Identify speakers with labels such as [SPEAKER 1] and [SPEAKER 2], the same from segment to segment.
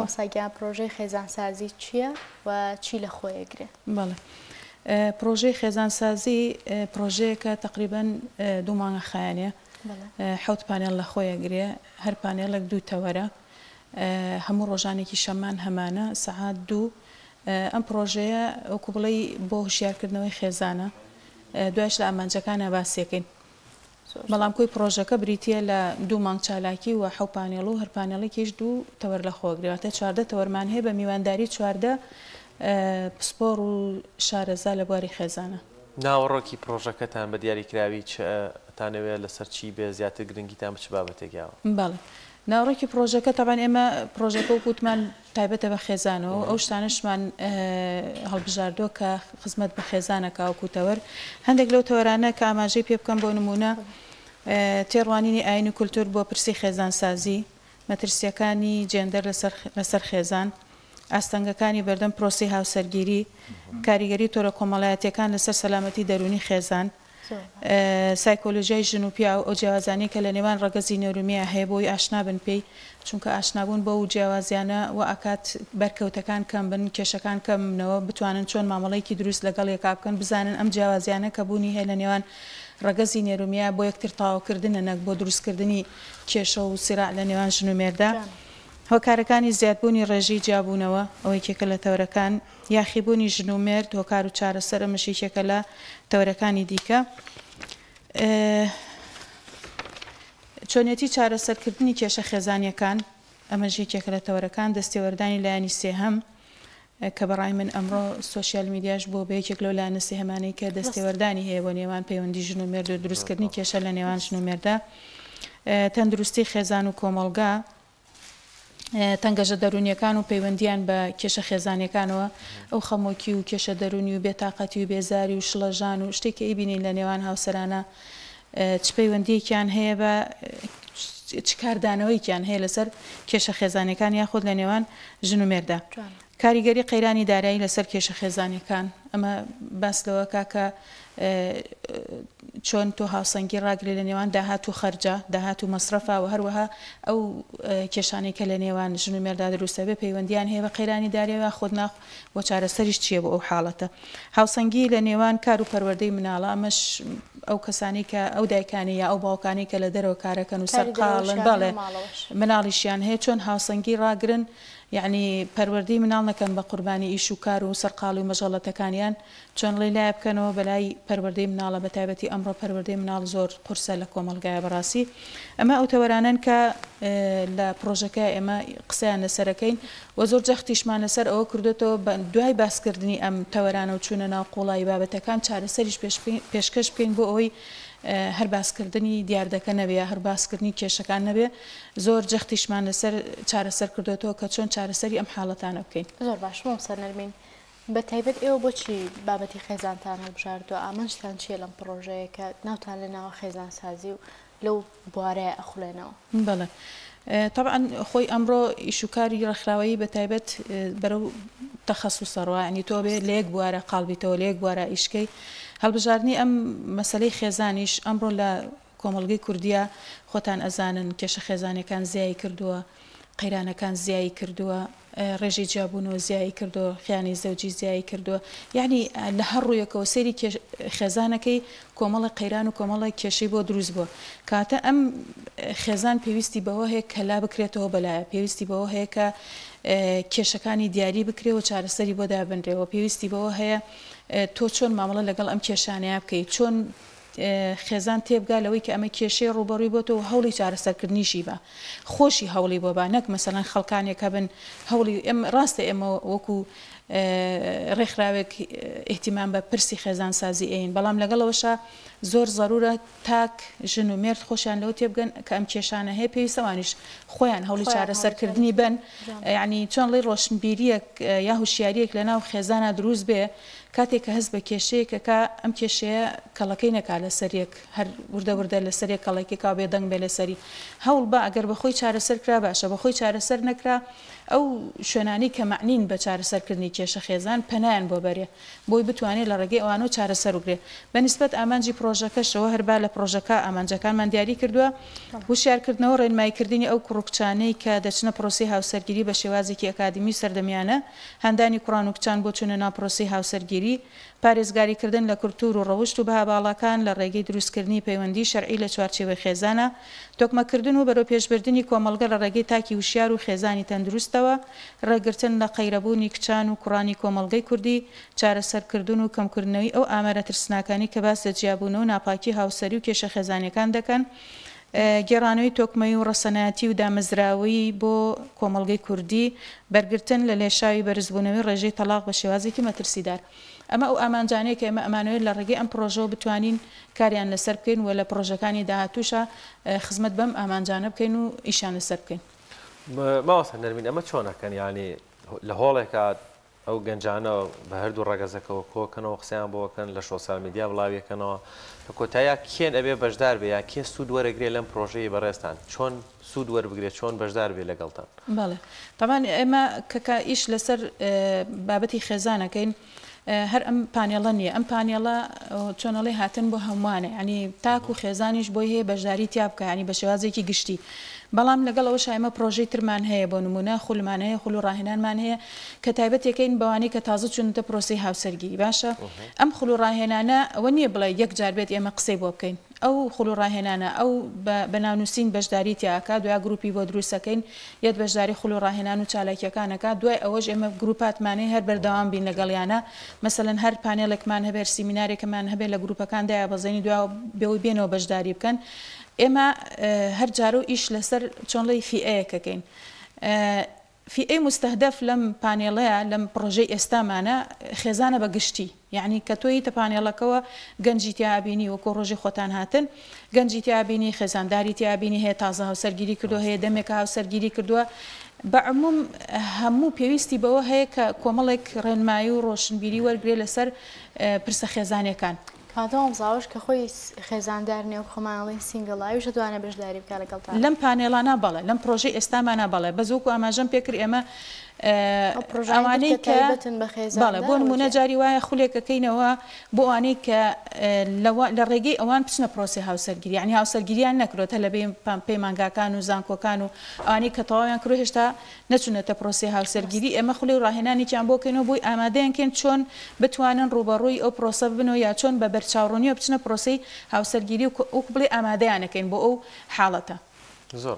[SPEAKER 1] ئەوساگیان پرۆژەی خێزانسازی چییە و چی لە خۆیەگرێ؟
[SPEAKER 2] بەڵێ پرۆژەی خێزانسازی پرۆژەیەکە تقریبان 2 مانگە خایانێ حوت پانێڵ لە خۆیەگرێ هەر پانێڵێک 2 تەوەرە هەموو ڕۆژانێکی شەمان هەمانە سەعات 2 ئەم پرۆژەیە وەکو بڵێ بۆ هوشیارکردنەوەی خێزانە دوایش لە ئامانجەکانە باسیەکەین بەڵام کۆی پرۆژەکە بریتە لە 2 مانگ چالاکی و حەو پانێڵ و هەر پانێڵێکیش 2 تەوەر لە خۆگرێتە 14 تەوەرمان هەیە بە میوانداری 14 پسپۆڕ و شارەزا لە بواری خێزانە.
[SPEAKER 3] ناوەڕۆکی پرۆژەکەتان بە دیاریکراوی تانەوێت لەسەر چی بێ زیاتر گرنگیتان بچ بابەتێکیاوە؟
[SPEAKER 2] بەڵێ ناوڕێکی پرۆژەکە تاوان ئێمە پرۆژەکە و گوتمان تایبەتە بە خێزانەوە ئەو شتانشمان هەڵبژاردۆ کە خزمەت بە خێزانەکە وکوتەوەر هەندێک لەو تەوەرانە کە ئاماژەی پێ بکەم بۆ نمونە تێڕوانینی ئاین و کولتور بۆ پرسی خێزانسازی مەترسیەکانی جێندەر لەسەر خێزان ئاستەنگەکانی بەردەم پرۆسی هاوسەرگیری کاریگەری تۆرە کۆمەڵایەتیەکان لەسەر سەلامەتی دەرونی خێزان سایکۆلۆژیای ژن و پیا و ئەو جیاوازانەی کە لە نێوان ڕەگەزی نێرومیە هەیە بۆی ئاشنا بن پێی چونکە ئاشنابوون بۆ و جیاوازیانە و ئاکات بەرکەوتەکان کەم بن کێشەکان کەمنەوە بتوانن چۆن مامەڵەیەکی دروست لەگەڵ یەکا بکەن بزانن ئەم جیاوازیانە کە بوونی هەیە لە نێوان ڕەگەزی نێرومیە بۆ یەکتر تاواکردنە نەک بۆ دروستکردنی کێشە و سیراع لە نێوان ژن و مێردا هۆکارەکانی زیادبوونی ڕێژی جیابوونەوە ئەوەی کێکە لە تەورەکان یاخیبوونی ژن و مێرد هۆکار و چارەسەر مشیکێکە لە تەورەکانی دیکە چۆنیەتی چارەسەرکردنی کێشە خێزانیەکان ئەمە ژێکێکە لە تەورەکان دەستێوەردانی لایەنی سێهەم کە بەڕای من ئەمڕۆ سوۆسیال میدیاش بۆ بەیەکێک لەو لایەنە سێهەمانەی کە دەستێوەردانی هەیە بۆ نێوان پەیوەندی ژن و مێرد و دروستکردنی کێشە لە نێوان ژن و مێردا تەندروستی خێزان و کۆمەڵگا تەنگەژە دەرونیەکان و پەیوەندیان بە کێشە خێزانەکانەوە ئەو خەمۆکی و کێشە دەرونی و بێتاقەتی و بێزاری و شڵەژان و شتێکی ئەیبینین لە نێوان هاوسەرانە چ پەیوەندیەکیان هەیە بە چ کاردانەوەیکیان هەیە لەسەر کێشە خێزانەکان یاخود لە نێوان ژن و مێردا کاریگەری قەیرانی دارایی لەسەر کێشە خێزانەکان ئەمە باس لەوە کاکە چۆن تۆ هاوسەنگی ڕاگرێ لە نێوان داهات و خەرجە داهات و مەسرەفا و هەروەها ئەو کێشانەی کە لە نێوان ژن و مێردا دروستە بێ پەیوەندیان هەیە بە قەیرانی داریەوە خۆت ناخ بۆ چارەسەریش چییە بۆ ئەو حاڵەتە هاوسەنگی لە نێوان کار و پەروەردەی مناڵە ئەمەش ئەو کەسانی کە ئەو دایکانی یا ئەو باوکانی کە لە دەرەوە کارەکەن و سەرقاڵن باڵێ مناڵیشیان هەیە چۆن هاوسەنگی ڕاگرن یعنی پەروەردەی مناڵ نەکەن بە قوربانی ئیش و کار و سەرقاڵ و مەژەڵەتەکانیان چۆن لێ لای بکەنەوە بەلای پەروەردەی مناڵە بە تایبەتی ئەمڕۆ پەروەردەی مناڵ زۆر قورسە لە کۆمەلگایە بەڕاستی ئەمە ئەو تەوەرانن کە لە پرۆژەکە ئێمە قسەیان لەسەرەکەین و زۆر جەختیشمان لەسەر ئەوە کردێتەوە دوای باسکردنی ئەم تەوەرانە و چوونە ناو قوڵایی بابەتەکان چارەسەریش پێشکەش بکەین بۆ ئەوەی هەر باسکردنی دیاردەکە نەبێ هەر باسکردنی کێشەکان نەبێ زۆر جەختیشمان لەسەر چارەسەر کردێتەوە کە چۆن چارەسەری ئەم حاڵەتانە بکەین
[SPEAKER 1] زۆر باش سەر نەرمین بە تایبەت ئێوە بۆچی بابەتی خێزانتان هەڵبژاردووە ئامانجتان چیە لەم پرۆژەیە کە ناوتان لە ناوە خێزانسازی و لەو بوارەیە ئەخولێنەوە؟
[SPEAKER 2] بەڵێ طبعا خۆی ئەمڕۆ ئیشوکاری ڕێکخراوەیی بە تایبەت بەرەو تەخەسوسە ڕواینی تۆ بێ لە یەک بوارە قاڵبیتەوە لە یەک بوارە ئیشکەی هەڵبژاردننی ئەم مەسلەی خێزانیش ئەمڕۆ لە کۆمەڵگەی کوردیە خۆتان ئەزانن کێشە خێزانەکان زیایی کردووە قەیرانەکان زیایی کردووە ڕێژی جیابوونەوە زیایی کردووە خیانی زەوجی زیایی کردووە یعنی لە هەر ڕوویەکەوە سەیری خێزانەکەی کۆمەڵی قەیران و کۆمەڵی کێشەی بۆ دروست بووە کاتە ئەم خێزان پێویستی بەوە هەیە کە لا بکرێتەوە بەلایە پێویستی بەوە هەیە کە کێشەکانی دیاری بکرێەوە چارەسەری بۆ دابنرێەوە پێویستی بەوە هەیە تۆ چۆن مامەڵە لەگەڵ ئەم کێشانەیە بکەیت چۆن خێزان تێبگا لەوەی کە ئەمە کێشەی ڕوبەڕووی بۆ تۆ هەوڵی چارەسەرکردنیشی بە خۆشی هەوڵی بۆ بە نەک مەسەڵەن خەڵکانێکە بن هەوڵی ڕاستە ئێمە وەکو ڕێکخراوێک ئیهتیمام بە پرسی خێزانسازی ئەین بەڵام لەگەڵەوەشە زۆر زەرورە تاک ژن و مێرد خۆشیان لەوە تێبگەن کە ئەم کێشانە هەیە پێویستەوانیش خۆیان هەوڵی چارەسەرکردنی بن یعنی چۆن لێ ڕۆشنبیریەک یا هوشیاریەک لەناو خێزانە دروست بێ کاتێک کە هەست بە کێشەیەکەکە ئەم کێشەیە کەڵەکەی نەکا لە سەرێک هەر وردە وردە لە سەرێک کەڵێکی کا بێ دەنگ بێ لە سەری هەوڵ بە ئەگەر بەخۆی چارەسەر کرا باشە بەخۆی چارەسەر نەکرا ئەو شوێنانی کە معنین بە چارەسەرکردنی کێشە خێزان پەنایان بۆ بەرێ بۆی بتوانێت لە ڕێگەی ئەوانە چارەسەر وگرێ بەنسبەت ئامانجی پرۆژەکەشەوە هەربا لە پرۆژەکە ئامانجەکانمان دیاری کردووە وشارکردنەوە ڕێنماییکردنی ئەو کوڕکچانەی کە دەچنە پرۆسی هاوسەرگیری بە شێوازێکی ئەکادمی سەردەمیانە هەندانی کوڕان و کچان بۆ چونە ناو پرۆسی هاوسەرگیری پارێزگاریکردن لە کورتور و ڕەوشت و بەهاباڵەکان لە ڕێگەی دروستکردنی پەیوەندی شەرعی لە چوارچێوەی خێزانە تۆکمەکردن و بەرەو پێشبردننی کۆمەڵگە لە ڕێگەی تاکی وشیار و خێزانی تەندروستەوە ڕێگرتن لە قەیرەبوونی کچان و کوڕانی کۆمەڵگەی کوردی چارەسەرکردن و کەمکردنەوەی ئەو ئامارە ترسناکانی کە باس لە جیابوونەوە و ناپاکی هاوسەری و کێشە خێزانەکان دەکەن گێڕانەوەی تۆکمەی و ڕەسەنایەتی و دامەزراوی بۆ کۆمەڵگەی کوردی بەرگرتن لە لێشاوی بەرزبوونەوەی ڕێژەی تەلاق بە شێوازێکی مەترسیدار ئەمە ئەو ئامانجانەیە کە ئێمە ئەمانوێت لە ڕێگەی ئەم پرۆژەوە بتوانین کاریان لەسەر بکەین و لە پرۆژەکانی داهاتووشە خزمەت بەم ئامانجانە بکەین و ئیشان لەسەر بکەین
[SPEAKER 3] ماوەسە نەرمین ئەمە چۆنەکەن ینی لە هۆڵێکە ئەو گەنجانە بە هەردوو ڕێگەزەکەەوە کۆکەنەوە قسەیان بۆکەن لە سۆسیال میدیا بڵاویەکەنەوە لە کۆتاییا کێن ئەبێ بەشدار بێ یا کێ سوود وەرەگرێت لەم پرۆژەیە بەڕێستان چۆن سوود وەربگرێت چۆن بەشدار بێ لەگەڵتان
[SPEAKER 2] بەڵێ تاوان ئێمە کە ئیش لەسەر بابەتی خێزانەکەین هەر ئەم پانێڵە نییە ئەم پانێڵە چۆنەڵی هاتن بۆ هەمووانێ ینی تاک و خێزانیش بۆی هەیە بەشداری تیا بکە ینی بە شێوازێکی گشتی بەڵام لەگەڵ ئەوە ئێمە پرۆژەی ترمان هەیە بۆ نمونە خوولمان هەیە خوول و ڕاهێنانمان هەیە کە تایبەتێکین بەوانەی کە تازە چونتە پرۆسی هاوسەرگیری باشە ئەم خوول و ڕاهێنانە ئەوە نییە بڵێ یەک جار بێت ئێمە قسەی بۆ بکەین ئەو خوول و ڕاهێنانە ئەو بەناونووسین بەشداری تیاکە دوای گروپی بۆ دروستەکەین یەت بەشداری خوول و ڕاهێنان و چالاکیەکانەکە دوای ئەوەش ئێمە گروپاتمانەی هەر بەردەوام بین لەگەڵیانە مەسەلەن هەر پانێڵێکمان هەبێت سیمینارێکمان هەبێت لە گروپەکاندایە بەزەینی دوای بێەوەی بێنەوە بەشداری بکەن ئێمە هەر جارە و ئیش لەسەر چۆنڵی فیئەیەکەکەین فیئەی مستهدەف لەم پانێڵەیە لەم پرۆژەی ئێستامانە خێزانە بە گشتی یعنی کە تۆی تە پانێڵەکەەوە گەنجی تیابینی وەکۆ ڕۆژی خۆتان هاتن گەنجی تیابینی خێزانداری تیابینی هەیە تازە هاوسەرگیری کردو هەیە دەمێکە هاوسەرگیری کردووە بەعموم هەموو پێویستی بەوە هەیە کە کۆمەڵێک ڕێنمایی و ڕۆشنبیری وەرگێ لەسەر پرسە خێزانەکان
[SPEAKER 1] کاتەوەم زاوش کە خۆی خێزاندار نێو خۆماڵی سینگڵاویش دەوانە بەشداری بکە لەگەڵتان
[SPEAKER 2] لەم پانێڵانە بەڵێ لەم پرۆژەی ئێستامانە بەڵێ بەزۆکو ئاماژەم پێکرد ئێمە ئەوانەی کە بەڵێ بۆ نمونە جاری وایە خولێکەکەینەوە بۆ ئەوانەی کە لە ڕێگەی ئەوان بچنە پرۆسی هاوسەرگیری یعنی هاوسەرگیریان نەکرۆتە لە پەیمانگاکان و زانکۆکان و ئەوانەی کە تەواویان کرۆ هێشتا نەچونەتە پرۆسی هاوسەرگیری ئێمە خولی و ڕاهێنانێکیان بۆکەینەوە بۆی ئامادەیانکەن چۆن بتوانن ڕوبەڕووی ئەو پرۆسە ببنەوە یا چۆن بە بەرچاوڕوونیە بچنە پرۆسی هاوسەرگیری و ئەو بڵێ ئامادەیانەکەین بۆ ئەو حاڵەتە
[SPEAKER 3] زۆر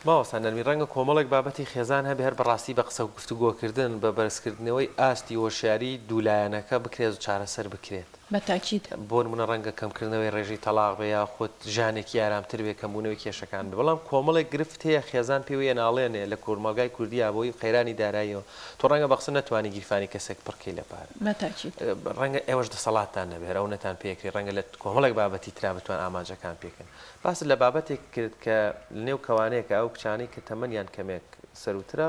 [SPEAKER 3] ماوەسان نەرمی ڕەنگە کۆمەڵێک بابەتی خێزان هەبێ هەر بەڕاستی بە قسە و گفتوگۆکردن بە بەرزکردنەوەی ئاستی وەشیاری دوولایەنەکە بکرێت و چارەسەر بکرێت
[SPEAKER 2] بەتاکید
[SPEAKER 3] بۆ نمونە ڕەنگە کەمکردنەوەی ڕێژەی تەلاق بە یا خۆت ژانێکی ئارامتر بێ کەمبوونەوەی کێشەکان بێ بەڵام کۆمەڵێک گرفت هەیە خێزان پێوەیە ناڵێنێ لە کۆمەلگای کوردی بۆی قەیرانی داراییەوە تۆ ڕەنگە بە قسە نەتوانی گیرفانی کەسێک پڕکەی لە پارە
[SPEAKER 2] بەتاکید
[SPEAKER 3] ڕەنگە ئێوەش دەسەڵاتتان نەبێت ئەو نەتان پێکری ڕەنگە لە کۆمەڵێک بابەتی ترا بتوان ئاماجەکان پێکەن باس لە بابەتێک کرد کە لەنێو کەوانەیەکە ئەو کچانەی کە تەمەنیان کەمێک سەروترە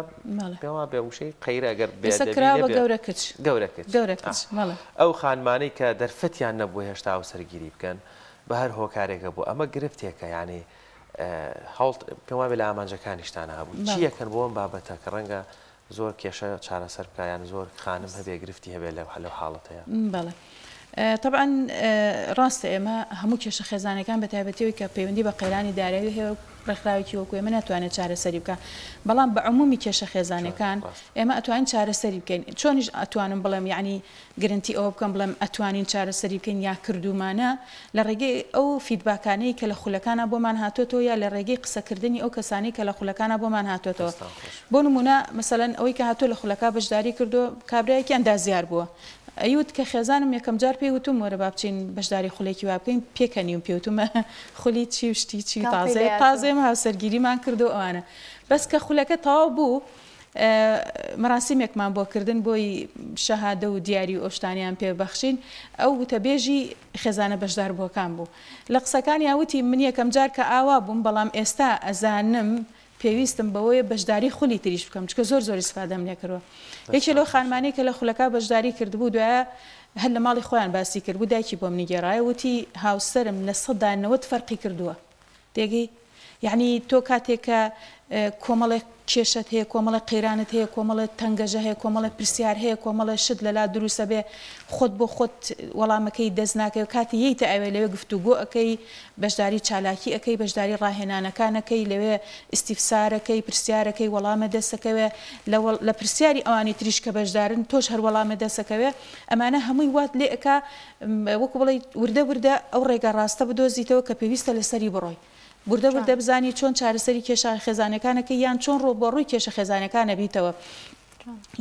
[SPEAKER 3] پێوا بێ وشەی قەیرە ئەگەر گەورە کچ ئەو خانمانەی کە دەرفەتیان نەبوو هێشتا هاوسەرگیری بکەن بە هەر هۆکارێکە بوو ئەمە گرفتێکە یعنی هەوڵ پێوا بێ لە ئامانجەکانیشتانە هەبوو چیەکەن بۆ ئەم بابەتە کە ڕەنگە زۆر کێشە چارەسەر بکایان زۆر خانم هەبێ گرفتی هەبێ لەو حاڵەتەیە
[SPEAKER 2] بەڵێ طبعا ڕاستە ئێمە هەموو کێشە خێزانەکان بە تایبەتیەوەی کە پەیوەندی بە قەیرانی دارایی هەیە ڕێکخراوێکی وەکو ئێمە ناتوانێت چارەسەری بکە بەڵام بە عمومی کێشە خێزانەکان ئێمە ئەتوانین چارەسەری بکەین چۆنیش ئەتوانم بڵێم یعنی گرنتی ئەوە بکەم بڵێم ئەتوانین چارەسەری بکەین یا کردومانە لە ڕێگەی ئەو فیدباکانەی کە لە خولەکانە بۆمان هاتوۆتەوە یا لە ڕێگەی قسەکردنی ئەو کەسانی کە لە خولەکانە بۆمان هاتوۆتەوە بۆ نمونە مەسەلەن ئەوەی کە هاتووە لە خولەکە بەشداری کردو کابرایەکیان دازیار بووە ئەیوت کە خێزانم یەکەم جار پێی وتم وەرە با بچین بەشداری خولێکی وا بکەین پێکەنیم پێوتمە خولی چی شتی چی تازەمە هاوسەرگیریمان کردو ئەوانە بەس کە خولەکە تەواو بوو مەراسیمێکمان بۆ کردن بۆی شەهادە و دیاری و ئۆشتانیان پێبەخشین ئەو وتەبێژی خێزانە بەشدار بۆکان بوو لە قسەکانی ئاوتی من یەکەم جار کە ئاوا بووم بەڵام ئێستا ئەزانم پێویستم بەوەیە بەشداری خولی تریش بکەم چکە زۆر زۆر ئیسفادەم لێکردووە یەکێ لەو خانمانەی کە لە خولەکە بەشداری کردبوو دوایە هەر لە ماڵی خۆیان باسی کردبوو دایکی بۆ منی گێڕایە وتی هاوسەرم لە 100 فەرقی کردووە تێگەی یعنی تۆ کاتێکە کۆمەڵێک کێشت هەیە کۆمەڵە قەیرانت هەیە کۆمەڵە تەنگەژە هەیە کۆمەڵە پرسیار هەیە کۆمەڵە شت لەلا دروستە بێ خۆت بۆ خۆت وەڵامەکەی دەست ناکەی و کاتی ییتە ئەوێ لەوێ گفتوگۆ ئەەکەی بەشداری چالاکی ئەەکەی بەشداری ڕاهێنانەکانەکەی لەوێ ئیسیفسارەکەی پرسیارەکەی وەڵامە دەستەکەوێ لە پرسیاری ئەوانی تریش کە بەشدارن تۆش هەر وەڵامە دەستەکەوێ ئەمانە هەمووی وات لێ ئەکا وەکو بڵێ وردە وردە ئەو ڕێگە ڕاستە بدۆزیتەوە کە پێویستە لەسەری بڕۆی بوردە بوردە بزانی چۆن چارەسەری کێشە خێزانەکانەکە یان چۆن ڕۆ بۆ ڕووی کێشە خێزانەکانە بیتەوە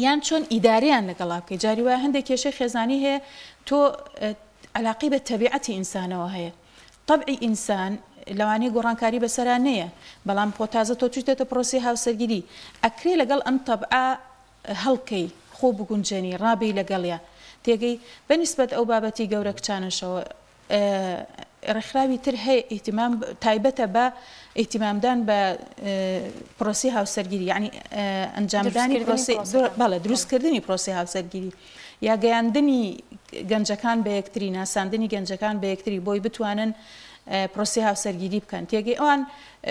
[SPEAKER 2] یان چۆن ئیداریان لەگەڵا بکەی جاری وایە هەندێک کێشەی خێزانی هەیە تۆ علاقی بە تەبیعەتی ئینسانەوە هەیە طبعی ئینسان لەوانەیە گۆڕانکاری بەسەران نییە بەڵام خۆ تازە تۆ چیتێتە پرۆسی هاوسەرگیری ئەکرێ لەگەڵ ئەم تەبعا هەڵکەی خۆ بگونجێنی ڕابی لەگەڵیا تێگەی بەنسبەت ئەو بابەتی گەورە کچانەشەوە ڕێکخراوی تر هەیە ئیهتیمام تایبەتە بە ئیهتیمامدان بە پرۆسی هاوسەرگیری یعنی ئەنجامدانی بەڵێ دروستکردنی پرۆسی هاوسەرگیری یا گەیاندنی گەنجەکان بە یەکتری ناساندنی گەنجەکان بە یەکتری بۆی بتوانن پرۆسی هاوسەرگیری بکەن تێگەی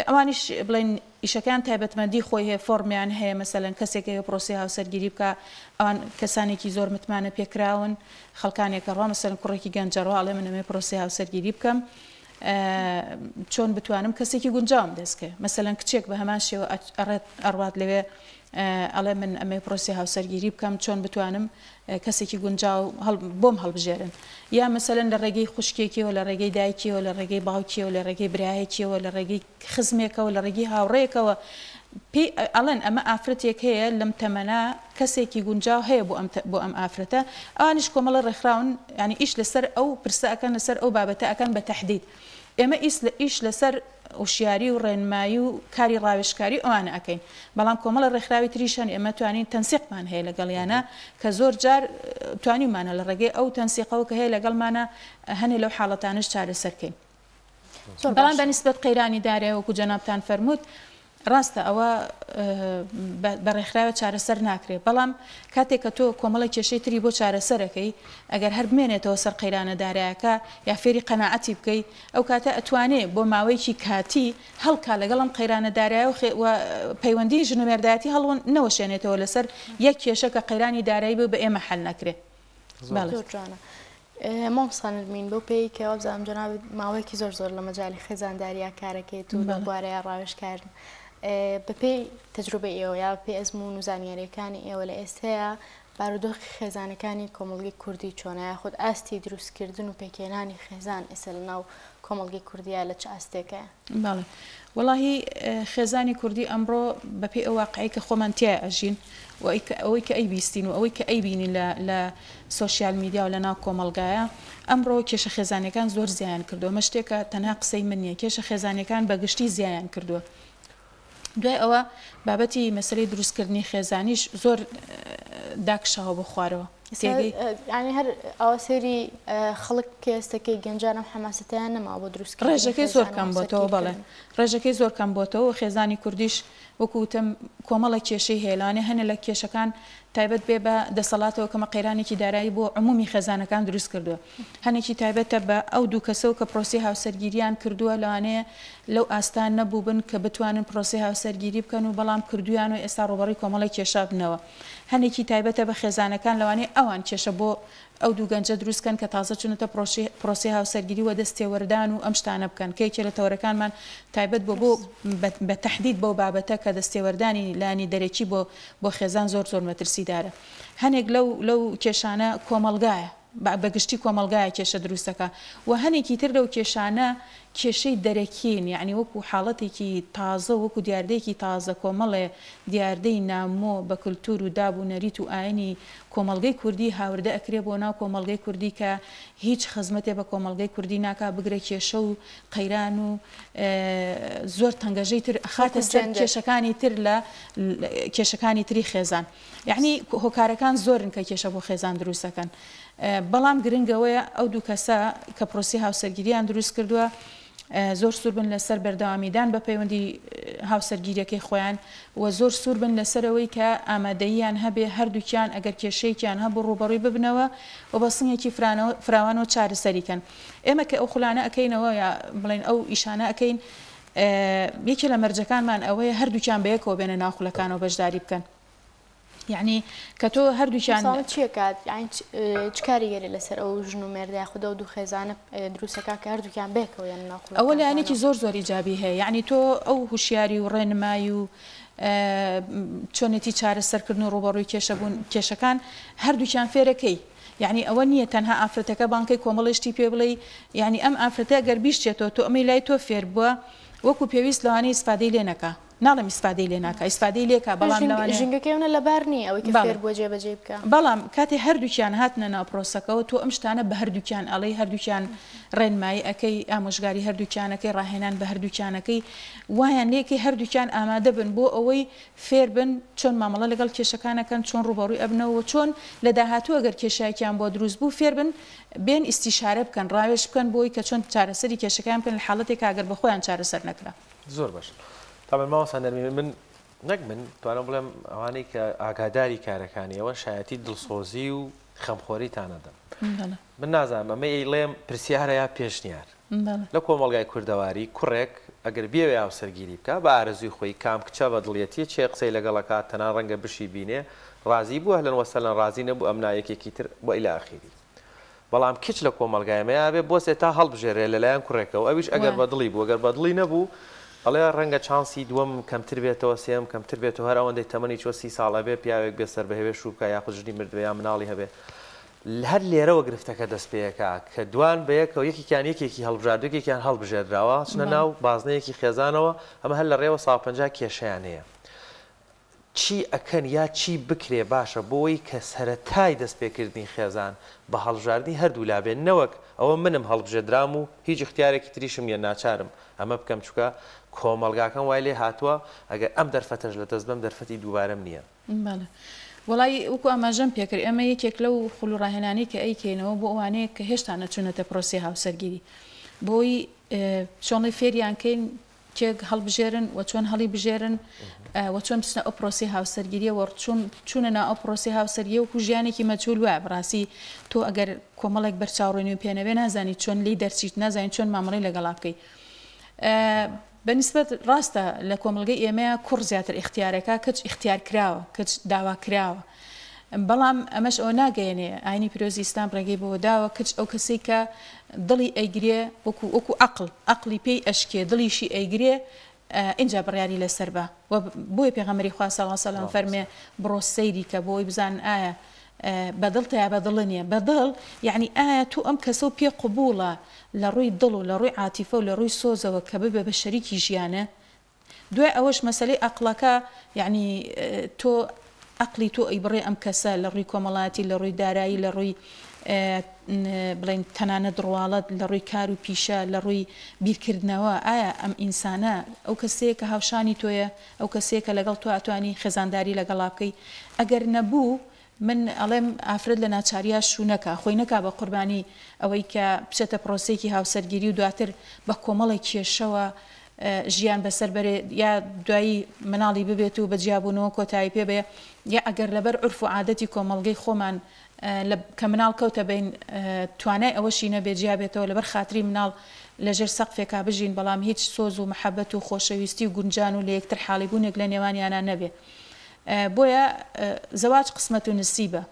[SPEAKER 2] ئەوانیش بڵێن ئیشەکان تایبەتمەندی خۆی هەیە فۆرمیان هەیە مەسەلەن کەسێکەوە پرۆسی هاوسەرگیری بکە ئەوان کەسانێکی زۆر متمانە پێکراون خەڵکانێکە ڕوا مەسەلەن کوڕێکی گەنجەڕۆ ئەڵێ من ئەمێ پرۆسی هاوسەرگیری بکەم چۆن بتوانم کەسێکی گونجاوم دەستکە مەسەلەن کچێک بە هەمان شێوە ئەڕوات لەوێ ئەڵێ من ئەمێ پرۆسی هاوسەرگیری بکەم چۆن بتوانم کەسێکی گونجاو بۆم هەڵبژێرن یا مەسەلەن لە ڕێگەی خوشکێکیەوە لە ڕێگەی دایکیەوە لە ڕێگەی باوکیەوە لە ڕێگەی برایەکیەوە لە ڕێگەی خزمێکەوە لە ڕێگەی هاوڕێیەکەوە پێی ئەڵێن ئەمە ئافرەتێک هەیە لەم تەمەنا کەسێکی گونجاو هەیە بۆ ئەم ئافرەتە ئەوانیش کۆمەڵە ڕێکخراون ینی ئیش لەسەر ئەو پرسە ئەکەن لەسەر ئەو بابەتە ئەکەن بە تەحدید ئێمە ئیش لەسەر وشیاری و ڕێنمایی و کاری ڕاوێژکاری ئەوانە ئەەکەین بەڵام کۆمەڵە ڕێکخراوی تریشان ئێمە توانین تەنسیقمان هەیە لەگەڵیانە کە زۆر جار توانیمانە لە ڕێگەی ئەو تەنسیقەوە کە هەیە لەگەڵمانە هەنێ لەو حاڵەتانش چارەسەرکەین بەڵام بەنسبەت قەیرانی دارێ وەکو جەنابتان فەرمووت ڕاستە ئەوە بە ڕێکخراوە چارەسەر ناکرێت بەڵام کاتێک کە تۆ کۆمەڵی کێشەی تری بۆ چارەسەرەکەی ئەگەر هەر بمێنێتەوە سەر قەیرانە دارایەکە یا فێری قەناعەتی بکەی ئەو کاتە ئەتوانێت بۆ ماوەیەکی کاتی هەڵکا لەگەڵم قەیرانە دارایە و پەیوەندی ژنومێردایەتی هەڵون نەوەشێنێتەوە لەسەر یەک کێشە کە قەیرانی دارایی بە ئێمە حەل نەکرێت
[SPEAKER 1] مامسانمین بۆ پێی کەەوە بزانام جناب ماوەیەکی زۆر لە مەجای خێزانداریە کارەکەیت و بوارەیە ڕاوێژکارن بەپێی تەجروبە ئێوە یا بەپێی ئەزمون و زانیاریەکانی ئێوە لە ئێستەیە بارودۆخی خێزانەکانی کۆمەڵگەی کوردی چۆنایە خۆت ئاستی دروستکردن و پێکێنانی خێزان ئێستا لە ناو کۆمەڵگەی کوردیە لە چ ئاستێکە؟
[SPEAKER 2] باڵێ وەڵاهی خێزانی کوردی ئەمڕۆ بەپێی ئەو واقعی کە خۆمان تایە ئەژین و ئەوەی کە ئەیبیستین و ئەوەی کە ئەیبینین لە سۆشیال میدیا و لە ناو کۆمەڵگایە ئەمڕۆ کێشە خێزانەکان زۆر زیان کردووە مە شتێکە تەنها قسەی من نییە کێشە خێزانەکان بەگشتی زیان کردووە دوای ئەوە بابەتی مەسەلەی دروستکردنی خێزانیش زۆر داکشاوە بۆ خوارەوە
[SPEAKER 1] ینی هەر ئەوە سێری خەڵک کێستەکەی گەنجانم حەماسەتیان نەما بۆ دروست
[SPEAKER 2] ڕێژەکەی زۆر کەم بۆتەوە بەڵێ ڕێژەکەی زۆر کەم بۆتەوە خێزانی کوردیش وەکوتم کۆمەڵە کێشەی هێلانێ هەنە لە کێشەکان تایبەت بێ بە دەسەڵاتەوە کەمە قەیرانێکی دارایی بۆ عمومی خێزانەکان دروست کردووە هەنێکی تایبەتە بە ئەو دوو کەسە کە پرۆسی هاوسەرگیریان کردووە لەوانەیە لەو ئاستان نەبوو بن کە بتوانن پرۆسی هاوسەرگیری بکەن و بەڵام کردویان و ئێستا ڕۆبەڕی کۆمەڵی کێشا بنەوە هەنێکی تایبەتە بە خێزانەکان لەوانەیە ئەوان کێشە بۆ ئەو دوو گەنجە دروستکەن کە تازە چونەتە پرۆسی هاوسەرگیری و دەستێوەردان و ئەم شتانە بکەن کێکێ لە تەورەکانمان تایبەت بە تەحدید بۆ بابەتە کە دەستێوەردانی لانی دەرەکی بۆ خێزان زۆر مەترسیدارە هەنێک لەو کێشانە کۆمەلگایە بەگشتی کۆمەلگایە کێشە دروستەکە و هەنێکی تر لەو کێشانە کێشەی دەرەکین یعنی وەکو حاڵەتێکی تازە وەکو دیاردەیەکی تازە کۆمەڵێ دیاردەی نامۆ بە کللتور و دابوونەریت و ئاینی کۆمەلگەی کوردی هاوردە ئەکرێ بۆ ناو کۆمەلگەی کوردی کە هیچ خزمەتێ بە کۆمەلگەی کوردی ناکا بگرە کێشە و قەیران و زۆر تەنگەژەی تر خاتە سەر کێشەکانی تر لە کێشەکانی تری خێزان یعنی هۆکارەکان زۆرن کە کێشە بۆ خێزان دروستەکەن بەڵام گرنگەوەیە ئەو دوو کەسە کە پرۆسی هاوسەرگیریان دروست کردووە زۆر سوور بن لەسەر بەردەوامیدان بە پەیوەندی هاوسەرگیریەکەی خۆیان و زۆر سوور بن لەسەرەوەی کە ئامادەییان هەبێ هەردووکیان ئەگەر کێشەیەکیان هەبوو ڕوبەڕووی ببنەوە و بە سنگێکی فراوانەوە چارەسەریکەن ئێمە کە ئەو خولانە ئەەکەینەوە یا بڵێن ئەو ئیشانە ئەەکەین یەکێ لە مەرجەکانمان ئەوەیە هەردووکیان بەیەکەوە بێنە ناوخولەکانەوە بەشداری بکەن. یعنی کە تۆ هەردووکیان
[SPEAKER 1] چیەکات چ کاریگەری لەسەر ئەو ژن و مێردای خودە و دوو خێزانە دروستەکە کە هەردووکیان بێکەوە یان ناخڵ
[SPEAKER 2] ئەوە لایەنێکی زۆر زۆر ئیجابی هەیە. یعنی تۆ ئەو هوشیاری و ڕێنمایی و چۆنێتی چارەسەرکردن و ڕوبەڕووی کێشەکان هەردووکیان فێرەکەی. یعنی ئەوە نییە تەنها ئافرەتەکە بانکەی کۆمەڵشتی پێ بڵێ یعنی ئەم ئافرەتە گەر بیشتێتەوە تۆ ئەمەی لای تۆ فێر بووە وەکو پێویست لەوانەیە ئیسفادەی لێ نەکە. ناڵم ئیسفادەی لێ ناکە ئیسفادەی لێکە بەڵام
[SPEAKER 1] ژنگەکەیونە لەبار نیە ئەوەی کە فێر بۆ جێبەجێ بکە.
[SPEAKER 2] بەڵام کاتێ هەردووکیان هاتنە ناو پرۆسەکەەوە تۆ ئەم شتانە بە هەردووکیان ئەڵەی هەردووکیان ڕێنمایی ئەەکەی ئامۆژگاری هەردووکیانەکەی ڕاهێنان بە هەردووکیانەکەی وایان لێکی هەردووکیان ئامادە بن بۆ ئەوەی فێر بن چۆن مامەڵە لەگەڵ کێشەکانەکەن چۆن ڕوبەڕووی ئەبنەوە چۆن لە داهاتوو ئەگەر کێشایەکیان بۆ دروست بوو فێر بن بێن ئیستیشارە بکەن ڕاوێش بکەن بۆی کە چۆن چارەسەری کێشەکان بکەن لە حاڵەتێک ئاگەر بە خۆیان چارەسەر نەکرا.
[SPEAKER 3] زۆر باش. تا ماوەسان من نەک من توانم بڵێم ئەوانەی کە ئاگاداری کارەکانیەوە شایەتی دڵسۆزی و خەمخۆریتانەدەم. من نازانم ئەمە ئەیڵێم پرسیارە یا پێشنیار لە کۆمەڵگای کوردەواری کوڕێک ئەگەر بێوێ هاوسەرگیری بکە بە ئارەزوی خۆی کام کچە بە دڵێتی چێ قسەی لەگەڵەکات تەنان ڕەنگە بشی بینێ ڕازی بووە لەن وەسەلەن ڕازی نەبوو ئەم نایەکێکی تر بۆ ئیلا ئاخیری. بەڵام کچ لە کۆمەڵگایمەیە بێ بۆ سێتا هەڵبژێرێ لەلایەن کوڕێکەوە ئەویش ئەگەر بەدڵی بوو ئەگەر بەدڵی نەبوو ئەڵێ ڕەنگە چانسی دووەم کەمتر بێتەوە سێم کەمتر بێتەوە هەر ئەوەندەی تەمەنی چۆ 30 ساڵە بێ پیاوێک بێ سەر بەهێوێ شوکە یاخود ژنی مردوێ یا مناڵی هەبێ هەر لێرەوە گرفتەکە دەست پێەکە کە دوان بەیەکەوە یەکێکیان یەکێکی هەڵبژاردوێکێکیان هەڵبژێردراوە چنە ناو بازنەیەکی خێزانەوە ئەمە هەر لە ڕێوە 150 کێشەیان هەیە. چی ئەکەن یا چی بکرێ باشە بۆی کە سەرەتای دەستپێکردنی خێزان بە هەڵبژاردننی هەردوو لابێن نەوەک ئەوە منم هەڵبژێدرام و هیچ اختیارێکی تریشم یە ناچارم ئەمە بکەم چووکە کۆمەڵگاکەم وای لێ هاتووە ئەگەر ئەم دەرفەتەش لە دەست بەم دەرفەتی دووبارەم نییە.
[SPEAKER 2] وڵی وەکو ئاماژەم پێکرد ئەمە یەکێک لەو خوڵ و ڕاهێنانی کە ئەیکەینەوە بۆ ئەوانەیە کە هێشتا نەچوونەتە پرۆسی هاوسەرگیری بۆی چۆنڵی فێریانکەین کێک هەڵبژێرن و چۆن هەڵی بژێرن و چۆن بچنە ئەو پرۆسی هاوسەرگیریە و چوونە ناو ئەو پرۆسی هاوسەرگیە وەکو ژیانێکی مەجهول وایە بڕاستی تۆ ئەگەر کۆمەڵێک بەرچاوڕێنی و پێنەوێ نازانی چۆن لی دەرچیت نازانین چۆن مامەڵی لەگەڵا بکەی. بەنسبەت ڕاستە لە کۆمەلگەی ئێمەیە کوڕ زیاتر اختیارەکە کەچ اختیار کراوە کەچ داوا کراوە. بەڵام ئەمەش ئەو ناگەیەنێ ئاینی پیرۆزی ئیسلام ڕێگەی بۆ داوە کەچ ئەو کەسێک کە دڵی ئەیگرێ وەکو عقلی پێی ئەشکێ دڵیشی ئەیگرێ اینجا بڕیاری لەسەر بە بۆی پێغەمبەری خوا صلی الله علیه و سلم فەرمێ بڕۆ سەیری کە بۆی بزان ئایا بەدڵتە یا بەدڵ نییە بەدڵ یعنی ئایا تو ئەم کەسە و پێ قبوڵە لە ڕووی دڵ و لە ڕووی عاتیفە و لە ڕووی سۆزەوە کە ببێ بە شەریکی ژیانە. دوای ئەوەش مەسەلەی عەقڵەکە یعنی تۆ عقلی تۆ ئەیبڕێ ئەم کەسە لە ڕووی کۆمەڵایەتی لە ڕووی دارایی لە ڕووی بڵێن تەنانەت ڕواڵەت لە ڕووی کار و پیشە لە ڕووی بیرکردنەوە ئایا ئەم ئینسانە ئەو کەسەیە کە هاوشانی تۆیە ئەو کەسەیە کە لەگەڵ تۆ ئەتوانی خێزانداری لەگەڵا بکەی ئەگەر نەبوو من ئەڵێم ئافرەت لە ناچاریا شوونەکە خۆی نەکا بە قوربانی ئەوەی کە بچێتە پرۆسەیەکی هاوسەرگیری و دواتر بە کۆمەڵی کێشەوە ژیان بەسەر بەرێ یا دوایی مناڵی ببێت و بە جیابوونەوە کۆتایی پێ بێ یا ئەگەر لەبەر عرف و عادەتی کۆمەڵگەی خۆمان کە مناڵ کەوتە بین توانای ئەوەشی نەبێ جیابێتەوە لەبەر خاتری مناڵ لەژێر سەقفێکا بژین بەڵام هیچ سۆز و محەبەت و خۆشەویستی و گونجان و لە یەکتر حاڵی بوونێک لە نێوانیانە نەبێ. بۆیە زەواج قسمەت و نسیبە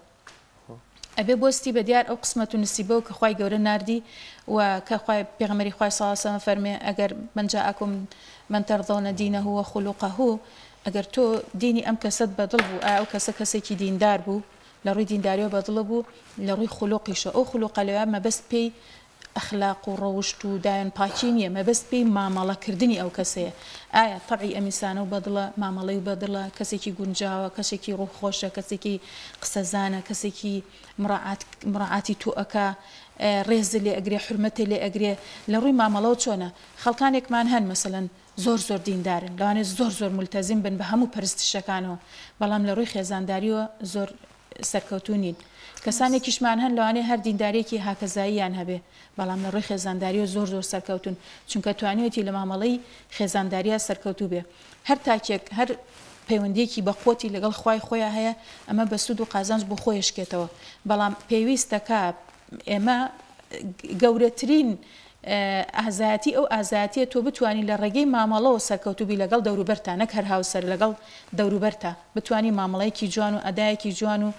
[SPEAKER 2] ئەبێ بۆستی بە دیار ئەو قسمەت و نسیبە و کە خوای گەورە ناردی و کە خوای پێغەمبەری خوای صلی الله علیه و سلم فەرمێ ئەگەر من جاءکم من ترضون دینه وخلقه ئەگەر تۆ دینی ئەم کەسەت بەدڵ بوو ئایا ئەو کەسە کەسێکی دیندار بوو لە ڕووی دینداریەوە بەدڵ بوو لە ڕووی خولوقیشە ئەو خولوقە لەوێ مەبەست پێی ئەخلاق و ڕەوشت و دایان پاکی نییە مەبەست پێی مامەڵەکردنی ئەو کەسەیە ئایا تەبعی ئەمیسانە و بەدڵە مامەڵەی و بەدڵە کەسێکی گونجاوە کەسێکی ڕووخۆشە کەسێکی قسەزانە کەسێکی مڕعاتی تۆئەکە ڕێز لێ ئەگرێ حرمەتی لێ ئەگرێ لە ڕووی مامەڵەوە چۆنە خەڵکانێکمان هەن مەسەلەن زۆر دیندارن لەوانێت زۆر ملتەزیم بن بە هەموو پەرستشەکانەوە بەڵام لە ڕووی خێزانداریەوە زۆر سەرکەوتونین کەسانێکیشمان هەن لەوانێ هەر دیندارێکی هاکەزاییان هەبێ بەڵام لە ڕووی خێزانداریەوە زۆر سەرکەوتون چونکە توانێتی لە مامەڵەی خێزانداریە سەرکەوتوو بێ هەر تاکێک هەر پەیوەندێکی بەخۆتی لەگەڵ خوای خۆیان هەیە ئەمە بە سود و قازانج بۆ خۆیشکێتەوە بەڵام پێویستەکە ئێمە گەورەترین ئازاتی ئەو ئازاتیە تۆ بتوانانی لە ڕێگەی مامەڵەوە سەرکەوتوبی لەگەڵ دەوروبەرتە نەک هەر هاوسەر لەگەڵ دەوروبەرتە بتوانانی مامەڵەیەکی جوان و ئەدایەکی جوان و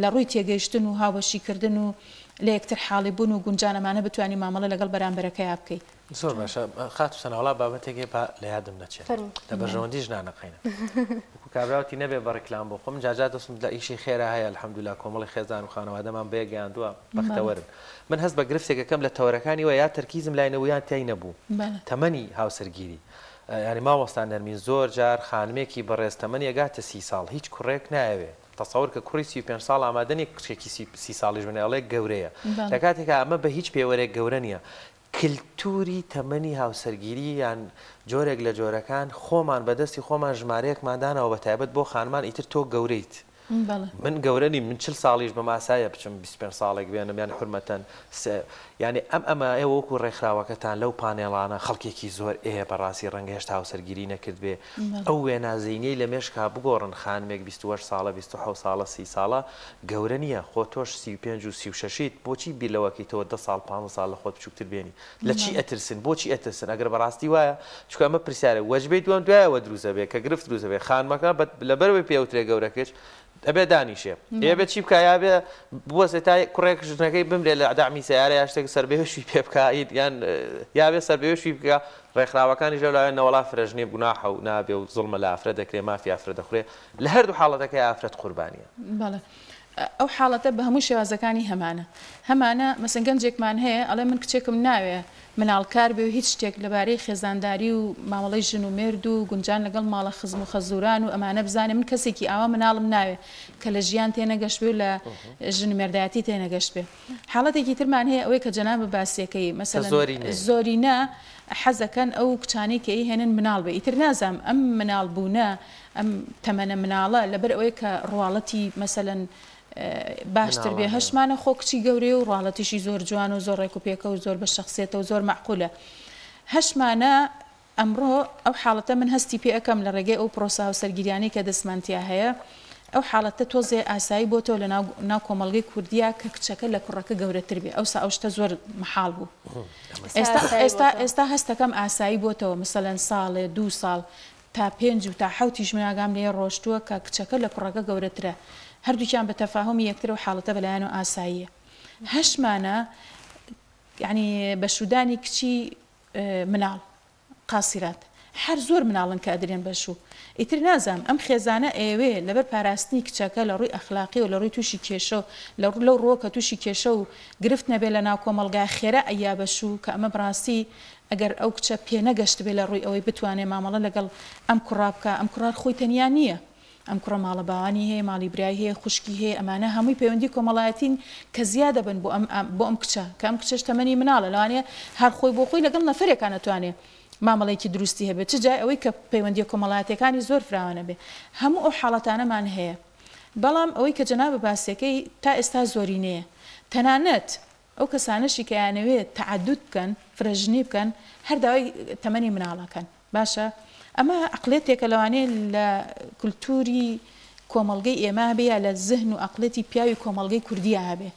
[SPEAKER 2] لە ڕووی تێگەیشتن و هاوبەشیکردن و لە یەکتر حاڵی بوون و گونجانەمانە بتوانانی مامەڵە لەگەڵ بەرامبەرەکەی بکەیت.
[SPEAKER 3] زۆر باشە خات سەناوڵا بابەتێکی لە یادم نەچێت لە بەژەوەندی ژنانەقینە کابراوتی نەبێ بە ڕێکلام بۆ خۆم جاجات دەستم لە ئیشی خێرا هەیە الحەمدولیلا کۆمەڵی خێزان و خانەوادەمان بەیەکگەیاندووە بەختەوەرن من هەست بە گرفتێکەکەم لە تەورەکانی وە یا تەرکیزم لاینەوەیان تای نەبوو تەمەنی هاوسەرگیری ینی ماوەستان نەرمین زۆر جار خانمێکی بەڕێز تەمەنی ئەگاتە 30 ساڵ هیچ کوڕێک نایەوێ تەسەور کە کوڕی 35 ساڵ ئامادەنی کچێکی 30 ساڵیش بنێڵێک گەورەیە لە کاتێکە ئەمە بە هیچ پێوەرێک گەورە نییە کللتوری تەمەنی هاوسەرگیری یان جۆرێک لە جۆرەکان خۆمان بەدەستی خۆمان ژمارەیەکماندانەوە بە تایبەت بۆ خانمان ئیتر تۆ گەورەیت من گەورەنی من 40 ساڵیش بە ماسایە بچم 25 ساڵێک بێنم یان حرمەتەن ینی ئەمە ئێوە وەکو ڕێکخراوەکەتان لەو پانێڵانە خەڵکێکی زۆر بەڕاستی ڕەنگە هێشتا هاوسەرگیری نەکرد بێ ئەو وێنازینەی لە مێشکا بگۆڕن خانمێک 28 ساڵە 27 ساڵە 30 ساڵە گەورە نییە خۆ تۆش 35 و 36 بۆچی بیرلەوەکی تۆ 10 ساڵ 5 ساڵ لە خۆت بچووکتر بێنی لە چی ئەترسن بۆچی ئەترسن ئەگەر بەڕاستی وایە چکە ئەمە پرسیارە وەجبەی دوام دوایەوە دروستە بێ کە گرفت دروستە بێ خانمەکە لەبەرەوەی پێوترێ گەورەکەش ئەبێ دانیشێ ئێبێ چی بکە یابێ بوەسێ تا کوڕێک ژنەکەی بمرێ لە عدامی سیارە یا شتێک سەربێشوی پێ بکایت یان یابێ سەربێشوی بکە ڕێکخراوەکانی ژەولایەن نەوەڵا فرەژنێ گوناحە و نابێ و زوڵمە لە ئافرەت دەکرێ مافی ئافرەت دەخورێ لە هەردوو حاڵەتەکەی ئافرەت قوربانیە
[SPEAKER 2] ئەو حاڵەتە بە هەموو شێوازەکانی هەمانە مەسەن گەنجێکمان هەیە ئەڵێ من کچێکم ناوێ مناڵکار بێ و هیچ شتێک لەبارەی خێزانداری و مامەڵەی ژن و مێرد و گونجان لەگەڵ ماڵە خزم و خەزوران و ئەمانە بزانێ من کەسێکی ئاوا مناڵم ناوێ کە لە ژیان تێنەگەشت بێ و لە ژن مێردایەتی تێنەگەشت بێ حاڵەتێکی ترمان هەیە ئەوەی کە جەنابە باسیەکەی مەسەلەن زۆرینە حەزەکەن ئەو کچانەی کە هێنن مناڵ بێ ئیتر نازام ئەم مناڵ بوونە ئەم تەمەنە مناڵە لەبەر ئەوەی کە ڕواڵەتی مەسەلەن باشتر بێ هەشمانە خۆ کچی گەورەی و ڕاڵەتیشی زۆر جوان و زۆر ڕێک و پێکە و زۆر بە شخصێتە و زۆر معقولە هەشمانە ئەمڕۆ ئەو حاڵەتە من هەستی پێ ئەەکەم لە ڕێگەی ئەو پرۆسا و سەرگیریانی کە دەسمانتیا هەیە ئەو حاڵەتە تۆزێ ئاسایی بۆتەوە لە ناو کۆمەڵگەی کوردیا کە کچەکە لە کوڕەکە گەورەتر بێ ئەوسا ئەو شتە زۆر محاڵ بوو ئێستا هەستەکەم ئاسایی بۆتەوە مثلەن ساڵێ 2 ساڵ تا 5 و تا 7 مناگام لێ ڕۆشتووە کە کچەکە لە کوڕەکە گەورەترە هەردووکیان بە تەفاهمی یەکتر و حاڵەتە بەلایەن و ئاساییە هەشمانە یعنی بەشودانی کچی مناڵ قاسیرات هەر زۆر مناڵن کە ئەدرێن بەشوو ئیتر نازام ئەم خێزانە ئێوێ لەبەر پاراستنی کچەکە لە ڕووی ئەخلاقی و لە ڕووی تووشی کێشە و لەو ڕۆکە تووشی کێشە و گرفت نەبێ لە ناو کۆمەلگا خێرە ئەیا بەشوو کە ئەمە بڕاستی ئەگەر ئەو کچە پێ نەگەشت بێ لە ڕووی ئەوەی بتوانێ مامەڵە لەگەڵ ئەم کوڕابکە ئەم کوڕات خۆی تەنیا نییە ئەم کوڕە ماڵە باوانی هەیە ماڵی برای هەیە خوشکی هەیە ئەمانە هەمووی پەیوەندی کۆمەڵایەتین کە زیادە بن بۆ ئەم کچە کە ئەم کچەش تەمەنی مناڵە لەوانەیە هەر خۆی بۆ خۆی لەگەڵ نەفرێکان نەتوانێت مامەڵێکی دروستی هەبێت چ جای ئەوەی کە پەیوەندی کۆمەڵایەتەکانی زۆر فراوانە بێ هەموو ئەو حاڵەتانەمان هەیە بەڵام ئەوەی کە جەنابە باسیەکەی تا ئێستا زۆرینەیە تەنانەت ئەو کەسانەشی کە یانەوێت تەعەدود بکەن فرەژنی بکەن هەر داوای تەمەنی مناڵەکەن باشە ئەمە عقلێتێکە لەوانەیە لە کولتوری کۆمەڵگەی ئێمە هەبێ یا لە زەهن و عقلێتی پیاوی کۆمەڵگەی کوردیە هەبێ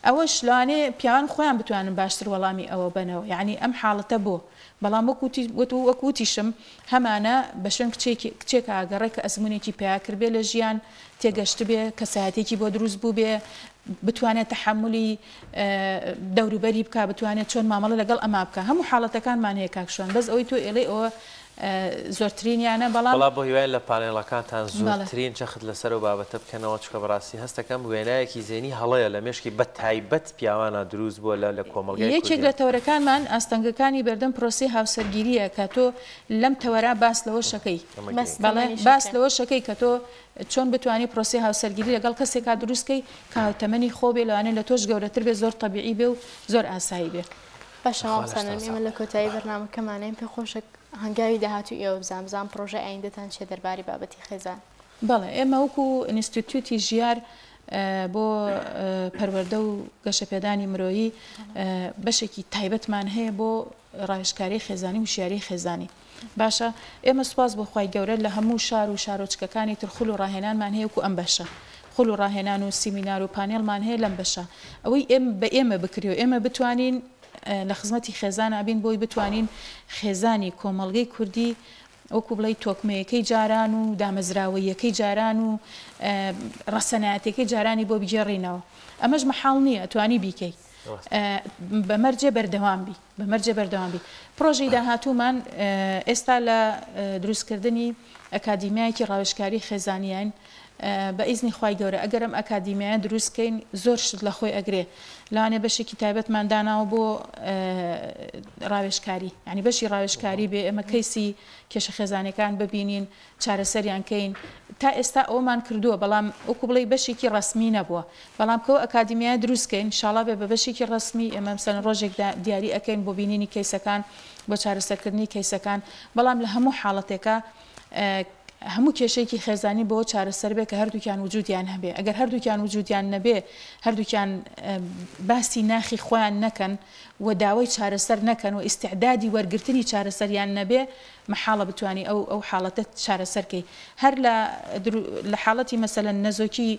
[SPEAKER 2] ئەوەش لەوانەیە پیاوان خۆیان بتوانن باشتر وەڵامی ئەوە بنەوە یعنی ئەم حاڵەتە بۆ بەڵام وەکوتیشم هەمانە بە شوێن کچێک ئاگەڕێک کە ئەزمونێکی پیاکرد بێ لە ژیان تێگەشت بێ کەسایەتێکی بۆ دروست بوو بێ بتوانێت تەحملی دەوروبەری بکە بتوانێت چۆن مامەڵە لەگەڵ ئەما بکە هەموو حاڵەتەکانمان هەیە کاکشوان بەس ئەوەی تۆ ئێڵێ ئەوە زۆرترینیانە بەڵام
[SPEAKER 3] بۆ هیوای لە پانێڵەکانتان زۆرترین چەخت لەسەر و بابەتە بکەنەوە چکە بەڕاستی هەستەکەم وێنایەکی زێنی هەڵەیە لە مێشکی بە تایبەت پیاوانە دروست بووە لە کۆمەڵگەی
[SPEAKER 2] یەکێک لە تەورەکانمان ئاستەنگەکانی بەردەم پرۆسی هاوسەرگیریە کە تۆ لەم تەوەرا باس لەوە شەکەی باس لەوە شەکەی کە تۆ چۆن بتوانانی پرۆسی هاوسەرگیری لەگەڵ کەسێکا دروستکەی کە هاوتەمەنی خۆ بێ لەوانێت لە تۆش گەورەتر بێ زۆر تەبیعی بێ و زۆر ئاسایی بێ
[SPEAKER 1] باشەماوەسانە ئێمە لە کۆتایی بەرنامەکەمانەیە پێ خۆشە هەنگاوی داهاتوو ئێوە بزانام پرۆژە ئایندەتان چێ دەرباری بابەتی خێزان
[SPEAKER 2] بەڵێ ئێمە وەکو ئینستیتوتی ژیار بۆ پەروەردە و گەشەپێدانی مرۆیی بەشێکی تایبەتمان هەیە بۆ ڕاوێژکاری خێزانی و شیاری خێزانی باشە ئێمە سوپاس بۆ خوای گەورە لە هەموو شار و شارۆچکەکانی ترخول و ڕاهێنانمان هەیە وەکو ئەم بەشە خول و ڕاهێنان و سیمینار و پانێڵمان هەیە لەم بەشە ئەوەی بە ئێمە بکری و ئێمە بتوانین لە خزمەتی خێزان ئابین بۆی بتوانین خێزانی کۆمەڵگەی کوردی وەکو بڵێ تۆکمەیەکەی جاران و دامەزراوەیەکەی جاران و ڕەسەنایەتەکەی جارانی بۆ بگێڕینەوە ئەمەش مەحاڵ نییە توانی بیکەی بەمەرجێ بەردەوامبی بەمەرجێ بەردەوامبی پرۆژەی داهاتوومان ئێستا لە دروستکردنی ئەکادیمیایەکی ڕاوێژکاری خێزانیان بە ئیزنی خوای گەورە ئەگەر ئەم ئەکادیمیایە دروستکەین زۆر شت لە خۆی ئەگرێ لەوانێ بەشێکی تایبەتمان داناوە بۆ ڕاوێژکاری ینی بەشی ڕاوێژکاری بێ ئەمە کەیسی کێشە خێزانەکان ببینین چارەسەریان کەین تا ئێستا ئەومان کردووە بەڵام وەکو بڵێ بەشێکی ڕسمی نەبووە بەڵام کەەوە ئەکادیمیایە دروستکەین ئینشاڵڵا بێ بە بەشێکی ڕسمی ئێمە مەسەڵەن ڕۆژێک دیاری ئەەکەین بۆ بینینی کەیسەکان بۆ چارەسەرکردنی کەیسەکان بەڵام لە هەموو حاڵەتێکە هەموو کێشەیەکی خێزانی بۆ چارەسەر بێ کە هەردووکیان وجودیان هەبێ ئەگەر هەردووکیان وجودیان نەبێ هەردووکیان باسی ناخی خۆیان نەکەن و داوای چارەسەر نەکەن و ئیسعدادی وەرگرتنی چارەسەریان نەبێ مەحاڵە بتوانانی ئەو حاڵەتە چارەسەرکەی هەر لە حاڵەتی مەسەلەن نەزۆکی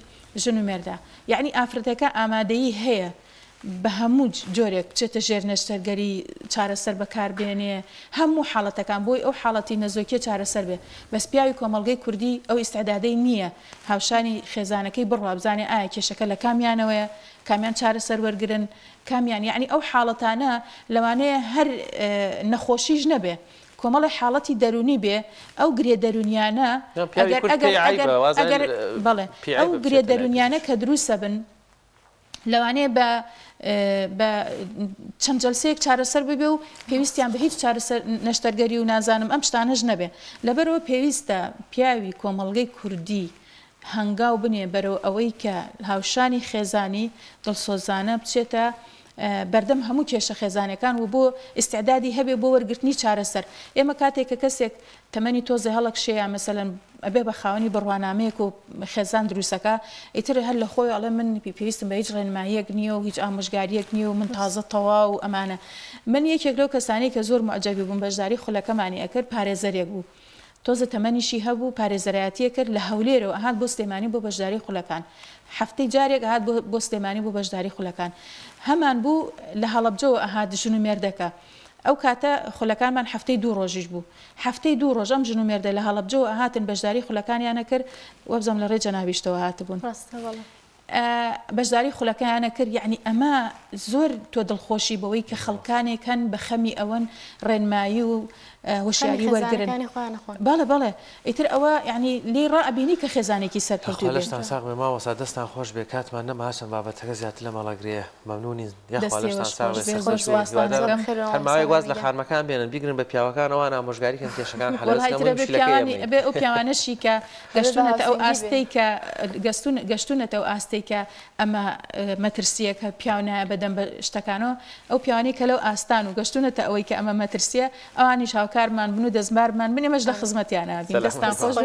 [SPEAKER 2] ژن و مێردا یعنی ئافرەتەکە ئامادەیی هەیە بە هەموو جۆرێک بچێتە ژێر نەشتەرگەری چارەسەر بەکاربێنێ هەموو حاڵەتەکان بۆی ئەو حاڵەتی نەزۆکیە چارەسەر بێ بەس پیاوی کۆمەڵگەی کوردی ئەو ئیسعدادەی نییە هاوشانی خێزانەکەی بڕوابزانێ ئایا کێشەکە لە کامیانەوەیە کامیان چارەسەر وەرگرن کامیان یعنی ئەو حاڵەتانە لەوانەیە هەر نەخۆشیش نەبێ کۆمەڵی حاڵەتی دەرونی بێ ئەو گرێ دەرونیانە بەڵێ ئەو گرێ دەرونیانە کە دروستە بن لەوانەیە بە چەند جەلسەیەک چارەسەر ببێ و پێویستیان بە هیچ چارەسەر نەشتەرگەری و نازانم ئەم شتانەش نەبێ لەبەرەوە پێویستە پیاوی کۆمەڵگەی کوردی هەنگاو بنێ بەرەو ئەوەی کە هاوشانی خێزانی دڵسۆزانە بچێتە بەردەم هەموو کێشە خێزانەکان و بۆ ئیسعدادی هەبێ بۆ وەرگرتنی چارەسەر ئێمە کاتێک کە کەسێک تەمەنی تۆزە هەڵک شەیە مەسەلەن ئەبێ بە خاوەنی بڕوانامەیەک و خێزان دروستەکە ئیتر هەر لە خۆی ئەڵێ من پێویستم بە هیچ ڕێنماییەک نییە و هیچ ئامۆژگاریەک نییە و من تازە تەواو و ئەمانە من یەکێک لەو کەسانی کە زۆر معجەبی بووم بەشداری خولەکەمانی ئەکرد پارێزەرێک بوو تۆزە تەمەنیشی هەبوو پارێزەرایەتیە کرد لە هەولێرەوە ئەهات بۆ سلێمانی بۆ بەشداری خولەکان هەفتەی جارێک ئەهات بۆ سلێمانی بۆ بەشداری خولەکان هەمان بوو لە هەڵەبجەوە ئەهات ژن و مێردەکە ئەو کاتە خولەکانمان هەفتەی 2 ڕۆژیش بوو هەفتەی 2 ڕۆژ ئەم ژن و مێردە لە هەڵەبجەوە ئەهاتن بەشداری خولەکانیانە کرد وەبزەم لە ڕێ جەناویشتەوە هاتبوون بەشداری خولەکەیانە کرد یعنی ئەمە زۆر تۆ دڵخۆشی بەوەی کە خەڵکانێکن بە خەمی ئەوەن ڕێنمایی و هۆشیاری وەرگرن باڵێ بەڵێ ئیتر ئەوە یعنی لێ ڕائبینی کە خێزانێکی
[SPEAKER 3] سەرکەوتوێتان ساق ماوەسا دەستان خۆش بێ کاتمان نەماچەند بابەتەکە زیاتر لە مەڵەگرێ مەمنونی هەرماوەی گواز لە خارمەکان بێنن بیگرن بە پیاوەکان ئەوان ئامۆژگاریکەن کێشەکان
[SPEAKER 2] بێ ئەو پیاوانەشی کە گەشتونەتە ئەو ئاستەی کە گەشتونەتە ئەو ئاستەی کە ئەمە مەترسیەکە پیاونایە بەدەم بە شتەکانەوە ئەو پیاوانی کە لەو ئاستان و گەشتونەتە ئەوەی کە ئەمە مەترسیە ئەوانیش هاوکارمان بن و دەستبارمان بنێمەش لە خزمەتیانە بین دەستان خۆش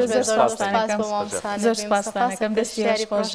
[SPEAKER 2] زۆر سپاسانەکەم دەستی خۆش